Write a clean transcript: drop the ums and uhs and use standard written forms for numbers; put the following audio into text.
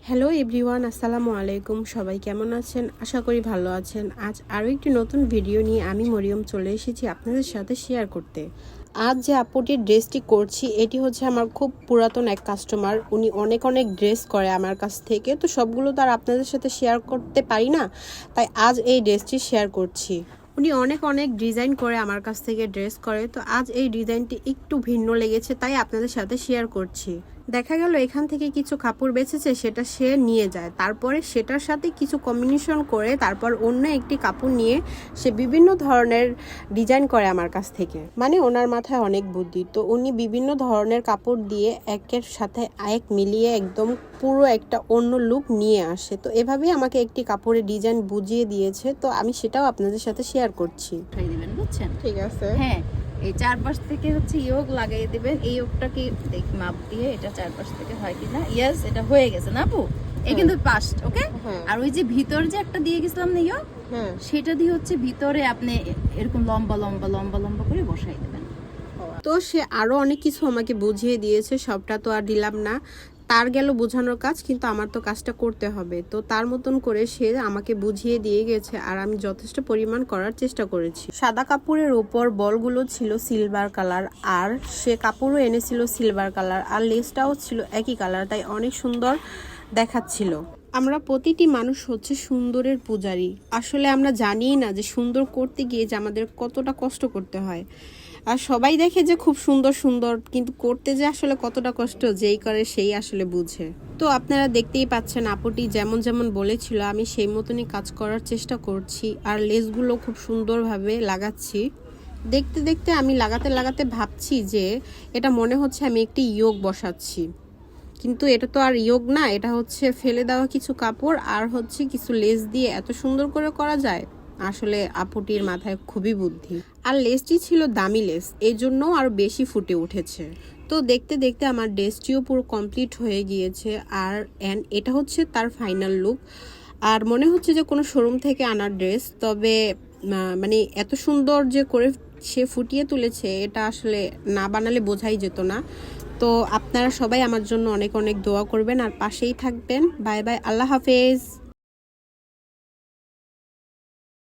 Hello everyone, আসসালামু আলাইকুম। সবাই কেমন আছেন? আশা করি ভালো আছেন। আজ আরও একটি নতুন ভিডিও নিয়ে আমি মরিয়ম চলে এসেছি আপনাদের সাথে শেয়ার করতে। আজ যে আপুটির ড্রেসটি করছি এটি হচ্ছে আমার খুব পুরাতন এক কাস্টমার। উনি অনেক ড্রেস করে আমার কাছ থেকে, তো সবগুলো তো আর আপনাদের সাথে শেয়ার করতে পারি না, তাই আজ এই ড্রেসটি শেয়ার করছি। উনি অনেক ডিজাইন করে আমার কাছ থেকে ড্রেস করে, তো আজ এই ডিজাইনটি একটু ভিন্ন লেগেছে তাই আপনাদের সাথে শেয়ার করছি। দেখা গেল এখান থেকে কিছু কাপড় বেঁচেছে, সেটা সে নিয়ে যায়, তারপরে সেটার সাথে কিছু কম্বিনেশন করে তারপর অন্য একটি কাপড় নিয়ে সে বিভিন্ন ধরনের ডিজাইন করে আমার কাছ থেকে। মানে ওনার মাথায় অনেক বুদ্ধি, তো উনি বিভিন্ন ধরনের কাপড় দিয়ে একের সাথে এক মিলিয়ে একদম পুরো একটা অন্য লুক নিয়ে আসে। তো এভাবেই আমাকে একটি কাপড়ের ডিজাইন বুঝিয়ে দিয়েছে, তো আমি সেটাও আপনাদের সাথে শেয়ার করছি। দিবেন, বুঝছেন? ঠিক আছে। হ্যাঁ, এই চারপাশ থেকে হচ্ছে ইয়োগ লাগিয়ে দিবেন। এই ইয়োগটাকে দেখ মাপ দিয়ে এটা চারপাশ থেকে হয় কিনা। ইয়েস, এটা হয়ে গেছে না আপু? এই কিন্তু পাস্ট, ওকে? আর ওই যে ভিতর যে একটা দিয়ে গেছিলাম না ইয়োগ, সেটা দিয়ে হচ্ছে ভিতরে আপনি এরকম লম্বা লম্বা লম্বা লম্বা করে বসাই দেবেন। তো সে আরো অনেক কিছু আমাকে বুঝিয়ে দিয়েছে, সবটা তো আর দিলাম না। তার গেল বোঝানোর কাজ, কিন্তু আমার তো কাজটা করতে হবে। তো তার মতন করে সে আমাকে বুঝিয়ে দিয়ে গেছে, আর আমি যথেষ্ট পরিমাণ করার চেষ্টা করেছি। সাদা কাপড়ের উপর বলগুলো ছিল সিলভার কালার, আর সে কাপড়ও এনেছিল সিলভার কালার, আর লেসটাও ছিল একই কালার, তাই অনেক সুন্দর দেখাচ্ছিল। আমরা প্রতিটি মানুষ হচ্ছে সুন্দরের পূজারী। আসলে আমরা জানিই না যে সুন্দর করতে গিয়ে যে আমাদের কতটা কষ্ট করতে হয়। আর সবাই দেখে যে খুব সুন্দর সুন্দর, কিন্তু করতে যে আসলে কতটা কষ্ট যেই করে সেই আসলে বুঝে। তো আপনারা দেখতেই পাচ্ছেন আপুটি যেমন যেমন বলেছিল আমি সেই মতনই কাজ করার চেষ্টা করছি, আর লেসগুলো খুব সুন্দরভাবে লাগাচ্ছি। দেখতে দেখতে আমি লাগাতে লাগাতে ভাবছি যে এটা মনে হচ্ছে আমি একটি ইয়োগ বসাচ্ছি, কিন্তু এটা তো আর ইয়োগ না, এটা হচ্ছে ফেলে দেওয়া কিছু কাপড় আর হচ্ছে কিছু লেস দিয়ে এত সুন্দর করে করা যায়। আসলে আপুটির মাথায় খুবই বুদ্ধি। আর লেসটি ছিল দামি লেস, এই জন্য আরো বেশি ফুটে উঠেছে। তো দেখতে দেখতে আমার ড্রেসটিও পুরো কমপ্লিট হয়ে গিয়েছে, আর এটা হচ্ছে তার ফাইনাল লুক। আর মনে হচ্ছে যে কোনো শোরুম থেকে আনার ড্রেস, তবে মানে এত সুন্দর যে করে সে ফুটিয়ে তুলেছে এটা আসলে না বানালে বোঝাই যেত না। তো আপনারা সবাই আমার জন্য অনেক দোয়া করবেন আর পাশেই থাকবেন। বাই বাই, আল্লাহ হাফেজ।